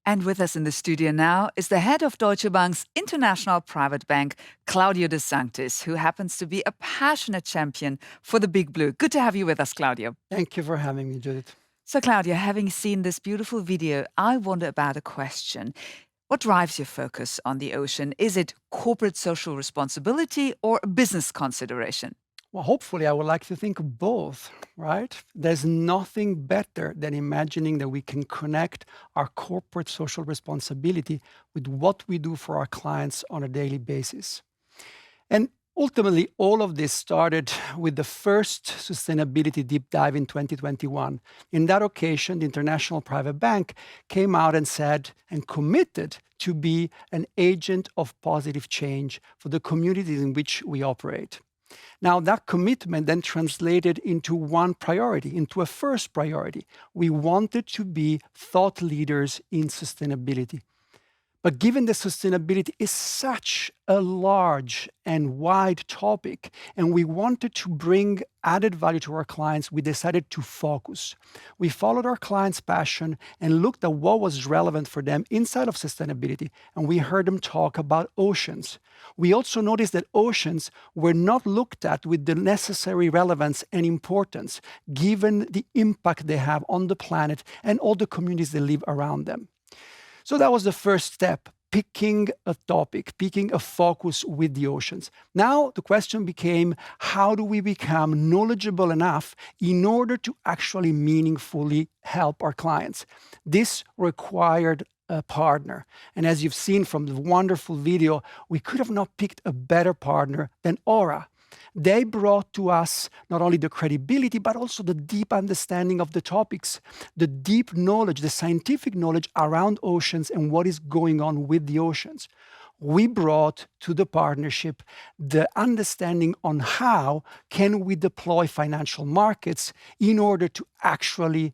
And with us in the studio now is the head of Deutsche Bank's International Private Bank, Claudio de Sanctis, who happens to be a passionate champion for the Big Blue. Good to have you with us, Claudio. Thank you for having me, Judith. So, Claudio, having seen this beautiful video, I wonder about a question. What drives your focus on the ocean? Is it corporate social responsibility or a business consideration? Well, hopefully, I would like to think of both, right? There's nothing better than imagining that we can connect our corporate social responsibility with what we do for our clients on a daily basis. And ultimately, all of this started with the first sustainability deep dive in 2021. In that occasion, the International Private Bank came out and said and committed to be an agent of positive change for the communities in which we operate. Now, that commitment then translated into one priority, into a first priority. We wanted to be thought leaders in sustainability. But given that sustainability is such a large and wide topic, and we wanted to bring added value to our clients, we decided to focus. We followed our clients' passion and looked at what was relevant for them inside of sustainability, and we heard them talk about oceans. We also noticed that oceans were not looked at with the necessary relevance and importance, given the impact they have on the planet and all the communities that live around them. So that was the first step, picking a topic, picking a focus with the oceans. Now the question became, how do we become knowledgeable enough in order to actually meaningfully help our clients? This required a partner. And as you've seen from the wonderful video, we could have not picked a better partner than Aura. They brought to us not only the credibility, but also the deep understanding of the topics, the deep knowledge, the scientific knowledge around oceans and what is going on with the oceans. We brought to the partnership the understanding on how can we deploy financial markets in order to actually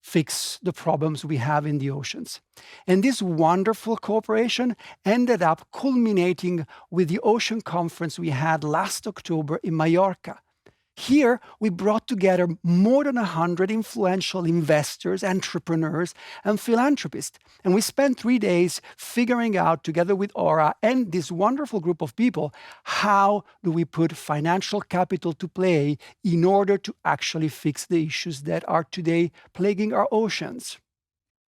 fix the problems we have in the oceans. And this wonderful cooperation ended up culminating with the ocean conference we had last October in Mallorca. Here, we brought together more than 100 influential investors, entrepreneurs, and philanthropists. And we spent 3 days figuring out, together with Aura and this wonderful group of people, how do we put financial capital to play in order to actually fix the issues that are today plaguing our oceans.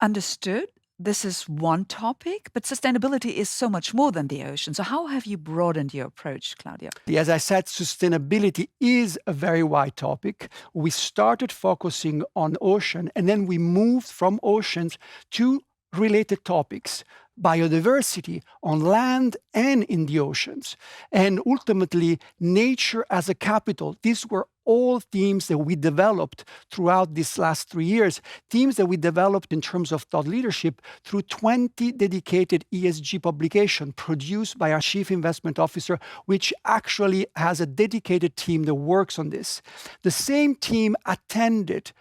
Understood. This is one topic, but sustainability is so much more than the ocean. So, how have you broadened your approach, Claudio? As I said, sustainability is a very wide topic. We started focusing on ocean, and then we moved from oceans to related topics, biodiversity on land and in the oceans, and ultimately nature as a capital. These were all themes that we developed throughout these last 3 years, themes that we developed in terms of thought leadership through 20 dedicated ESG publications produced by our Chief Investment Officer, which actually has a dedicated team that works on this. The same team attended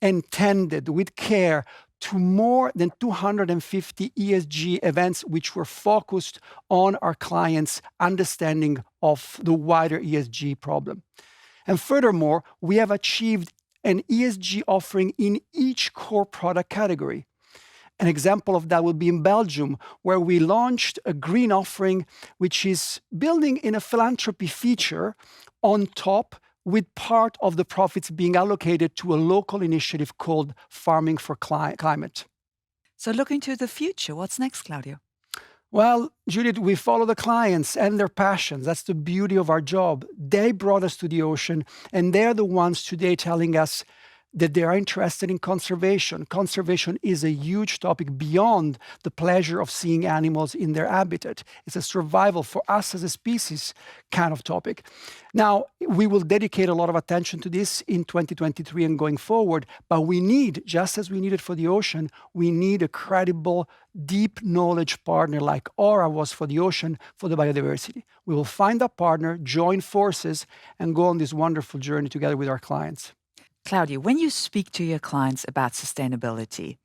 and tended with care to more than 250 ESG events, which were focused on our clients' understanding of the wider ESG problem. And furthermore, we have achieved an ESG offering in each core product category. An example of that would be in Belgium, where we launched a green offering, which is building in a philanthropy feature on top, with part of the profits being allocated to a local initiative called Farming for Climate. So, looking to the future, what's next, Claudio? Well, Judith, we follow the clients and their passions. That's the beauty of our job. They brought us to the ocean, and they're the ones today telling us that they are interested in conservation. Conservation is a huge topic beyond the pleasure of seeing animals in their habitat. It's a survival for us as a species kind of topic. Now, we will dedicate a lot of attention to this in 2023 and going forward, but we need, just as we needed for the ocean, we need a credible, deep knowledge partner like Aura was for the ocean, for the biodiversity. We will find a partner, join forces, and go on this wonderful journey together with our clients. Claudio, when you speak to your clients about sustainability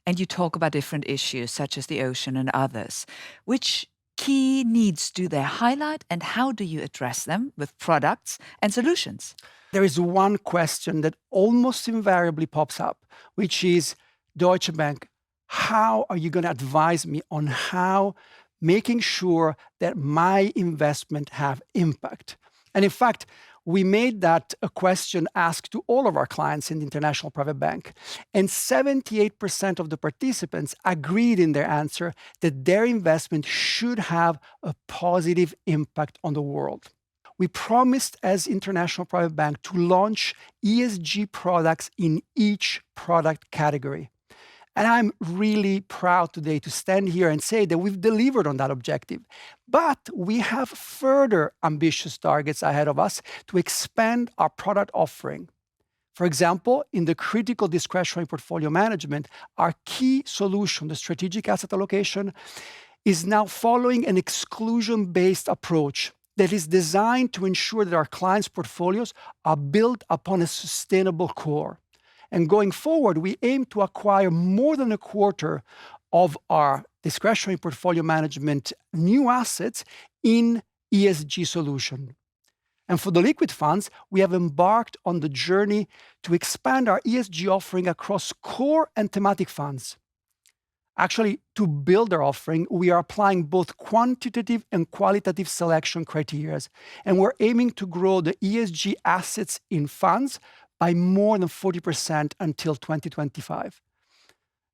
and you talk about different issues such as the ocean and others, which key needs do they highlight and how do you address them with products and solutions? There is one question that almost invariably pops up, which is, Deutsche Bank, how are you going to advise me on how making sure that my investment have impact? And in fact, we made that a question asked to all of our clients in the International Private Bank. And 78% of the participants agreed in their answer that their investment should have a positive impact on the world. We promised as International Private Bank to launch ESG products in each product category. And I'm really proud today to stand here and say that we've delivered on that objective. But we have further ambitious targets ahead of us to expand our product offering. For example, in the critical discretionary portfolio management, our key solution, the strategic asset allocation, is now following an exclusion-based approach that is designed to ensure that our clients' portfolios are built upon a sustainable core. And going forward, we aim to acquire more than a quarter of our discretionary portfolio management new assets in ESG solution. And for the liquid funds, we have embarked on the journey to expand our ESG offering across core and thematic funds. Actually, to build our offering, we are applying both quantitative and qualitative selection criteria, and we're aiming to grow the ESG assets in funds by more than 40% until 2025.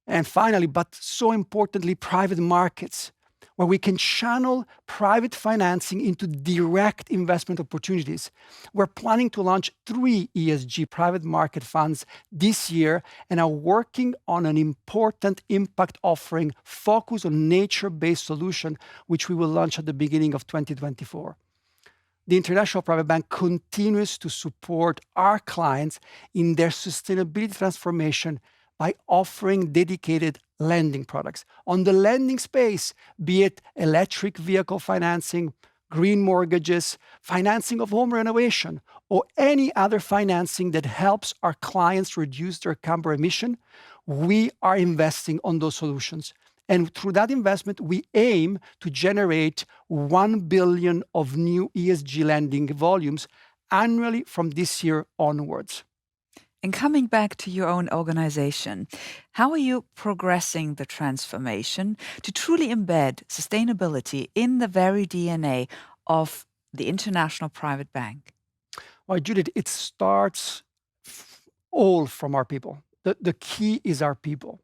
And finally, but so importantly, private markets, where we can channel private financing into direct investment opportunities. We're planning to launch 3 ESG private market funds this year and are working on an important impact offering focused on nature-based solution, which we will launch at the beginning of 2024. The International Private Bank continues to support our clients in their sustainability transformation by offering dedicated lending products. On the lending space, be it electric vehicle financing, green mortgages, financing of home renovation, or any other financing that helps our clients reduce their carbon emission, we are investing on those solutions. And through that investment, we aim to generate 1 billion of new ESG lending volumes annually from this year onwards. And coming back to your own organization, how are you progressing the transformation to truly embed sustainability in the very DNA of the International Private Bank? Well, Judith, it starts all from our people. The key is our people.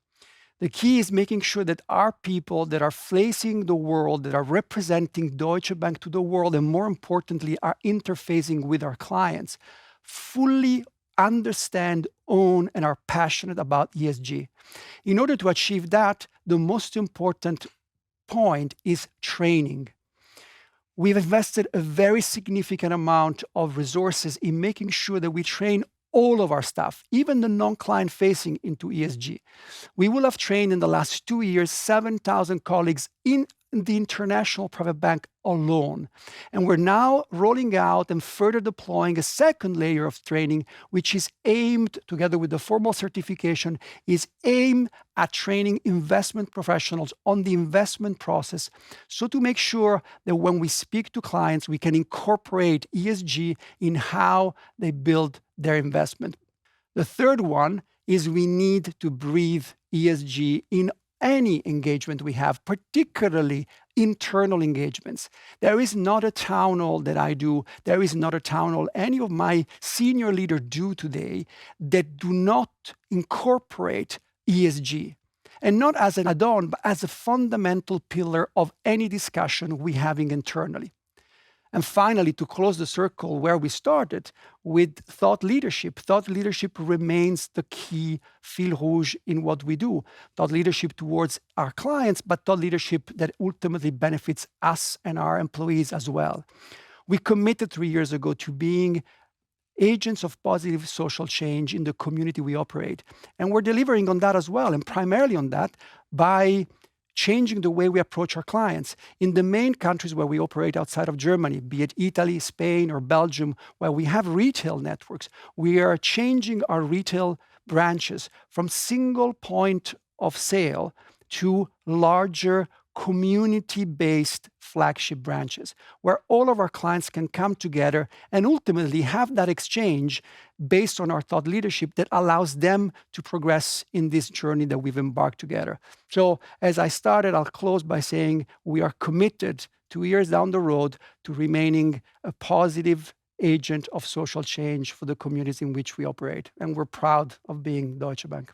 The key is making sure that our people that are facing the world, that are representing Deutsche Bank to the world, and more importantly, are interfacing with our clients, fully understand, own, and are passionate about ESG. In order to achieve that, the most important point is training. We've invested a very significant amount of resources in making sure that we train all of our staff, even the non-client facing, into ESG. We will have trained in the last 2 years 7,000 colleagues in the International Private Bank alone. And we're now rolling out and further deploying a second layer of training, which is aimed, together with the formal certification, is aimed at training investment professionals on the investment process. So to make sure that when we speak to clients, we can incorporate ESG in how they build their investment. The third one is we need to breathe ESG in any engagement we have, particularly internal engagements. There is not a town hall that I do, there is not a town hall any of my senior leaders do today that do not incorporate ESG. And not as an add-on, but as a fundamental pillar of any discussion we're having internally. And finally, to close the circle where we started with thought leadership. Thought leadership remains the key fil rouge in what we do. Thought leadership towards our clients, but thought leadership that ultimately benefits us and our employees as well. We committed 3 years ago to being agents of positive social change in the community we operate. And we're delivering on that as well, and primarily on that by changing the way we approach our clients. In the main countries where we operate outside of Germany, be it Italy, Spain, or Belgium, where we have retail networks, we are changing our retail branches from single point of sale to larger community-based flagship branches, where all of our clients can come together and ultimately have that exchange based on our thought leadership that allows them to progress in this journey that we've embarked together. So as I started, I'll close by saying we are committed 2 years down the road to remaining a positive agent of social change for the communities in which we operate. And we're proud of being Deutsche Bank.